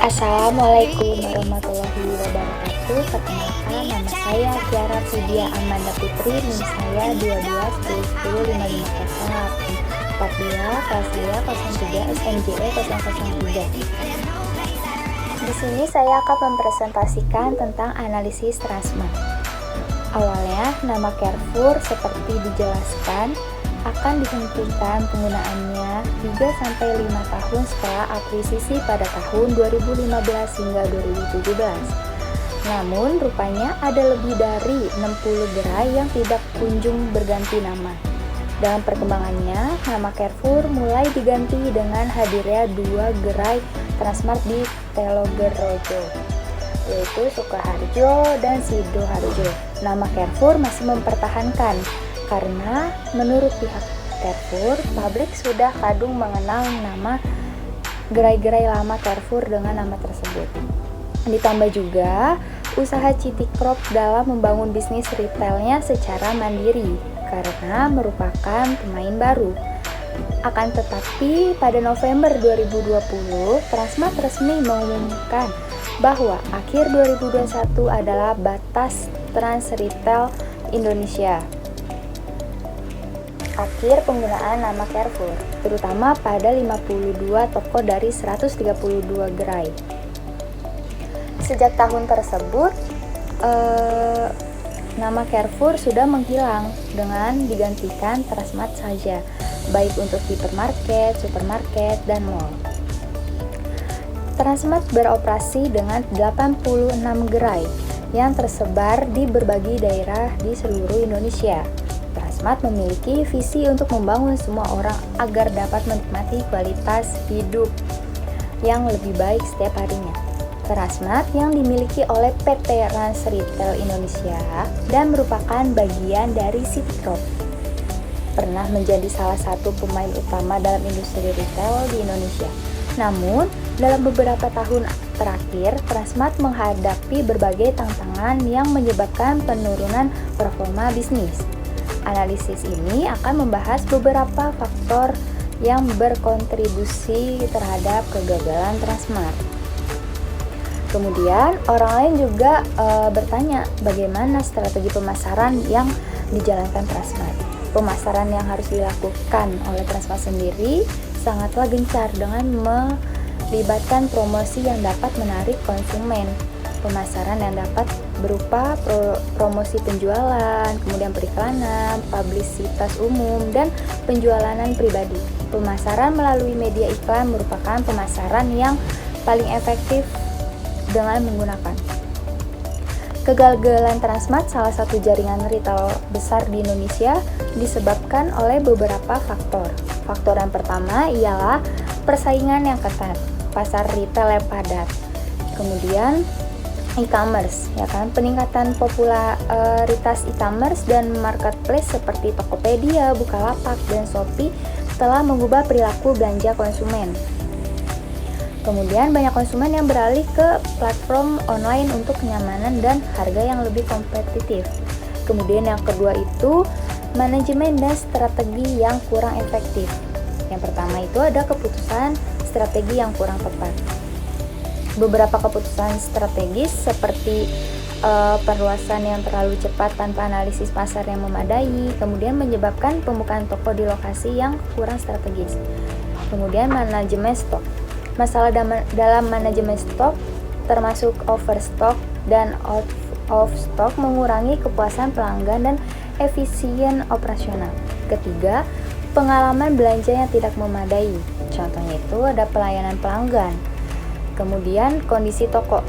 Assalamualaikum warahmatullahi wabarakatuh. Perkenalkan, nama saya Tiara Vidya Amanda Putri, NIM saya 2210105508 kelas saya 03 SMJE 003. Di sini saya akan mempresentasikan tentang analisis Transmart. Awalnya, nama Carrefour seperti dijelaskan akan dihentikan penggunaannya 3-5 tahun setelah akuisisi pada tahun 2015 hingga 2017. Namun, rupanya ada lebih dari 60 gerai yang tidak kunjung berganti nama. Dalam perkembangannya, nama Carrefour mulai diganti dengan hadirnya 2 gerai Transmart di Telogerojo, yaitu Sukoharjo dan Sidoarjo. Nama Carrefour masih mempertahankan karena menurut pihak Carrefour, publik sudah kadung mengenal nama gerai-gerai lama Carrefour dengan nama tersebut. Ditambah juga usaha Citicorp dalam membangun bisnis retailnya secara mandiri karena merupakan pemain baru. Akan tetapi pada November 2020, Transmart resmi mengumumkan bahwa akhir 2021 adalah batas Trans Retail Indonesia. Akhir penggunaan nama Carrefour, terutama pada 52 toko dari 132 gerai. Sejak tahun tersebut, nama Carrefour sudah menghilang dengan digantikan Transmart saja, baik untuk hipermarket, supermarket, dan mall. Transmart beroperasi dengan 86 gerai yang tersebar di berbagai daerah di seluruh Indonesia. Transmart memiliki visi untuk membangun semua orang agar dapat menikmati kualitas hidup yang lebih baik setiap harinya. Transmart yang dimiliki oleh PT Trans Retail Indonesia dan merupakan bagian dari Citicorp, pernah menjadi salah satu pemain utama dalam industri retail di Indonesia. Namun, dalam beberapa tahun terakhir, Transmart menghadapi berbagai tantangan yang menyebabkan penurunan performa bisnis. Analisis ini akan membahas beberapa faktor yang berkontribusi terhadap kegagalan Transmart. Kemudian, orang lain juga bertanya bagaimana strategi pemasaran yang dijalankan Transmart. Pemasaran yang harus dilakukan oleh Transmart sendiri sangatlah gencar dengan melibatkan promosi yang dapat menarik konsumen. Pemasaran yang dapat berupa promosi penjualan, kemudian periklanan, publisitas umum, dan penjualan pribadi. Pemasaran melalui media iklan merupakan pemasaran yang paling efektif dengan menggunakan. Kegagalan Transmart, salah satu jaringan retail besar di Indonesia, disebabkan oleh beberapa faktor. Faktor yang pertama ialah persaingan yang ketat, pasar retail yang padat. Kemudian e-commerce, ya kan, peningkatan popularitas e-commerce dan marketplace seperti Tokopedia, Bukalapak, dan Shopee telah mengubah perilaku belanja konsumen. Kemudian banyak konsumen yang beralih ke platform online untuk kenyamanan dan harga yang lebih kompetitif. Kemudian yang kedua itu manajemen dan strategi yang kurang efektif. Yang pertama itu ada keputusan strategi yang kurang tepat. Beberapa keputusan strategis seperti perluasan yang terlalu cepat tanpa analisis pasar yang memadai, kemudian menyebabkan pembukaan toko di lokasi yang kurang strategis. Kemudian manajemen stok. Masalah dalam manajemen stok termasuk overstock dan out of stock mengurangi kepuasan pelanggan dan efisien operasional. Ketiga, pengalaman belanja yang tidak memadai. Contohnya itu ada pelayanan pelanggan. Kemudian kondisi toko.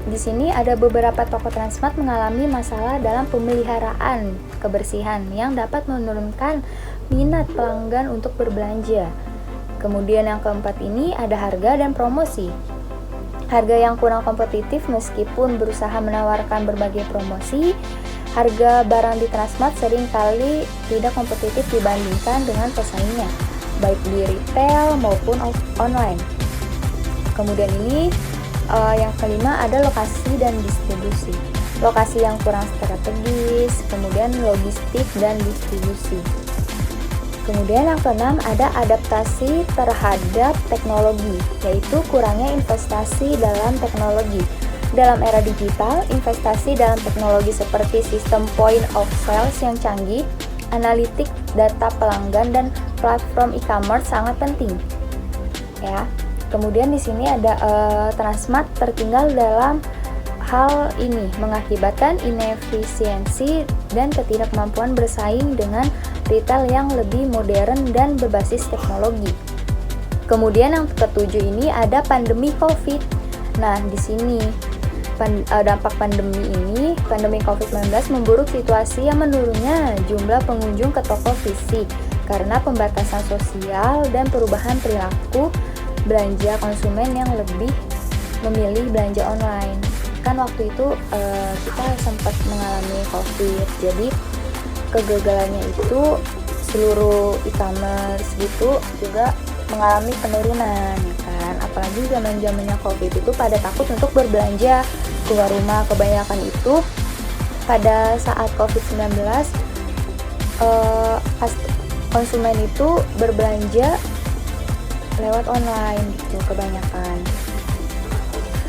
Di sini ada beberapa toko Transmart mengalami masalah dalam pemeliharaan kebersihan yang dapat menurunkan minat pelanggan untuk berbelanja. Kemudian yang keempat ini ada harga dan promosi. Harga yang kurang kompetitif meskipun berusaha menawarkan berbagai promosi, harga barang di Transmart seringkali tidak kompetitif dibandingkan dengan pesaingnya, baik di retail maupun online. Kemudian ini yang kelima ada lokasi dan distribusi. Lokasi yang kurang strategis, kemudian logistik dan distribusi. Kemudian yang keenam ada adaptasi terhadap teknologi, yaitu kurangnya investasi dalam teknologi. Dalam era digital, investasi dalam teknologi seperti sistem point of sales yang canggih, analitik data pelanggan dan platform e-commerce sangat penting. Ya. Kemudian di sini ada Transmart tertinggal dalam hal ini, mengakibatkan inefisiensi dan ketidakmampuan bersaing dengan retail yang lebih modern dan berbasis teknologi. Kemudian yang ketujuh ini ada pandemi COVID. Nah, di sini dampak pandemi COVID-19 memburuk situasi yang menurunnya jumlah pengunjung ke toko fisik karena pembatasan sosial dan perubahan perilaku belanja konsumen yang lebih memilih belanja online. Kan waktu itu kita sempat mengalami COVID, jadi kegagalannya itu seluruh e-commerce gitu juga mengalami penurunan, kan? Apalagi zamannya COVID itu pada takut untuk berbelanja keluar rumah. Kebanyakan itu pada saat COVID-19 konsumen itu berbelanja lewat online gitu kebanyakan.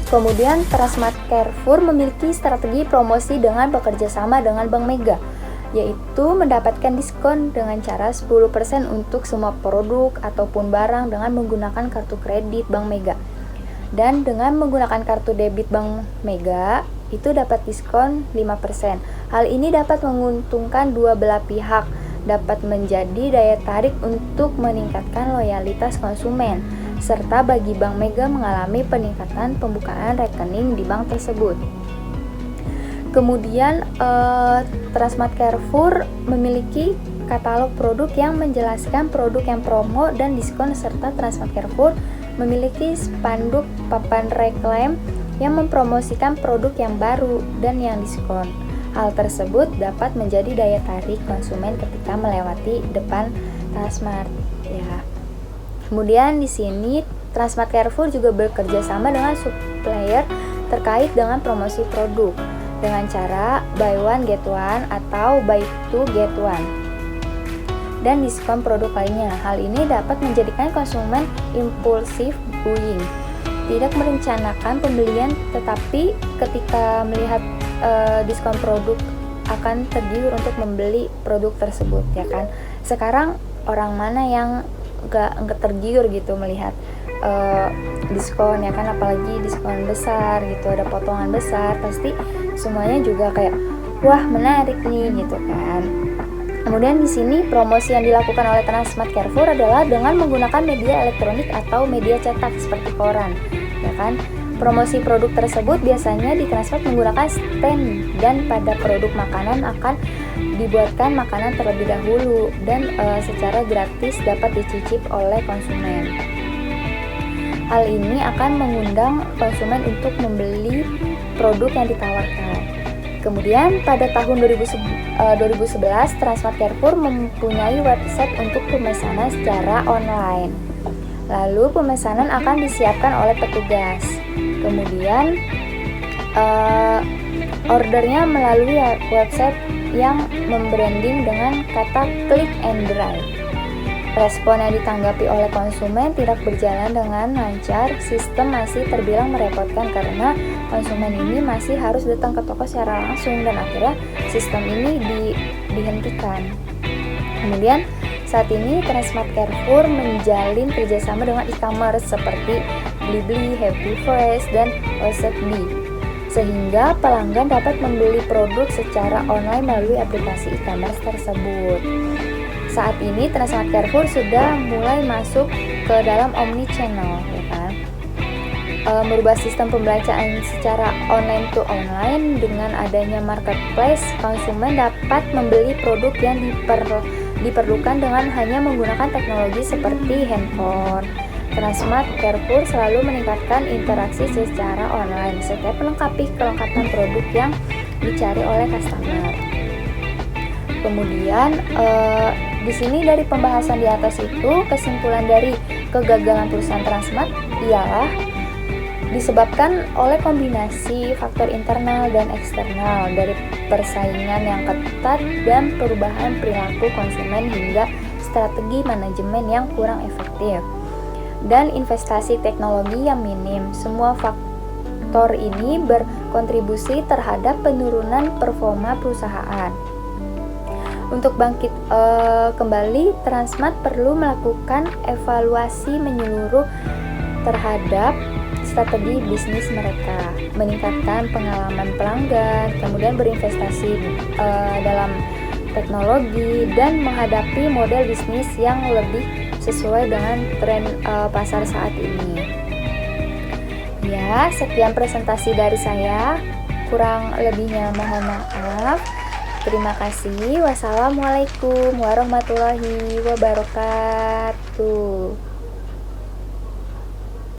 Kemudian Transmart Carrefour memiliki strategi promosi dengan bekerja sama dengan Bank Mega, yaitu mendapatkan diskon dengan cara 10% untuk semua produk ataupun barang dengan menggunakan kartu kredit Bank Mega. Dan dengan menggunakan kartu debit Bank Mega, itu dapat diskon 5%. Hal ini dapat menguntungkan dua belah pihak, dapat menjadi daya tarik untuk meningkatkan loyalitas konsumen, serta bagi Bank Mega mengalami peningkatan pembukaan rekening di bank tersebut. Kemudian Transmart Carrefour memiliki katalog produk yang menjelaskan produk yang promo dan diskon, serta Transmart Carrefour memiliki spanduk papan reklam yang mempromosikan produk yang baru dan yang diskon. Hal tersebut dapat menjadi daya tarik konsumen ketika melewati depan Transmart, ya. Kemudian di sini Transmart Carrefour juga bekerja sama dengan supplier terkait dengan promosi produk dengan cara buy one get one atau buy two get one dan diskon produk lainnya. Hal ini dapat menjadikan konsumen impulsif buying, tidak merencanakan pembelian, tetapi ketika melihat diskon produk akan tergiur untuk membeli produk tersebut, ya kan. Sekarang orang mana yang nggak tergiur gitu melihat diskon, ya kan, apalagi diskon besar gitu, ada potongan besar, pasti semuanya juga kayak wah menarik nih gitu kan. Kemudian di sini promosi yang dilakukan oleh Transmart Carrefour adalah dengan menggunakan media elektronik atau media cetak seperti koran, ya kan. Promosi produk tersebut biasanya ditransfer menggunakan stand, dan pada produk makanan akan dibuatkan makanan terlebih dahulu dan secara gratis dapat dicicip oleh konsumen. Hal ini akan mengundang konsumen untuk membeli produk yang ditawarkan. Kemudian pada tahun 2011 Transmart Carrefour mempunyai website untuk pemesanan secara online. Lalu pemesanan akan disiapkan oleh petugas. Kemudian ordernya melalui website yang membranding dengan kata click and drive. Respon yang ditanggapi oleh konsumen tidak berjalan dengan lancar. Sistem masih terbilang merepotkan karena konsumen ini masih harus datang ke toko secara langsung, dan akhirnya sistem ini dihentikan. Kemudian saat ini Transmart Carrefour menjalin kerjasama dengan e-commerce seperti Blibli, Happy Fresh, dan Osebli, sehingga pelanggan dapat membeli produk secara online melalui aplikasi e-commerce tersebut. Saat ini Transmart Carrefour sudah mulai masuk ke dalam omni-channel, ya kan? Merubah sistem pembelanjaan secara online to online. Dengan adanya marketplace, konsumen dapat membeli produk yang diperlukan dengan hanya menggunakan teknologi seperti handphone. Transmart Carrefour selalu meningkatkan interaksi secara online setiap melengkapi kelengkapan produk yang dicari oleh customer. Kemudian di sini dari pembahasan di atas itu, kesimpulan dari kegagalan perusahaan Transmart ialah disebabkan oleh kombinasi faktor internal dan eksternal dari persaingan yang ketat dan perubahan perilaku konsumen hingga strategi manajemen yang kurang efektif, dan investasi teknologi yang minim. Semua faktor ini berkontribusi terhadap penurunan performa perusahaan. Untuk bangkit kembali, Transmart perlu melakukan evaluasi menyeluruh terhadap strategi bisnis mereka, meningkatkan pengalaman pelanggan, kemudian berinvestasi dalam teknologi, dan menghadapi model bisnis yang lebih sesuai dengan tren pasar saat ini. Ya, sekian presentasi dari saya. Kurang lebihnya mohon maaf. Terima kasih. Wassalamualaikum warahmatullahi wabarakatuh.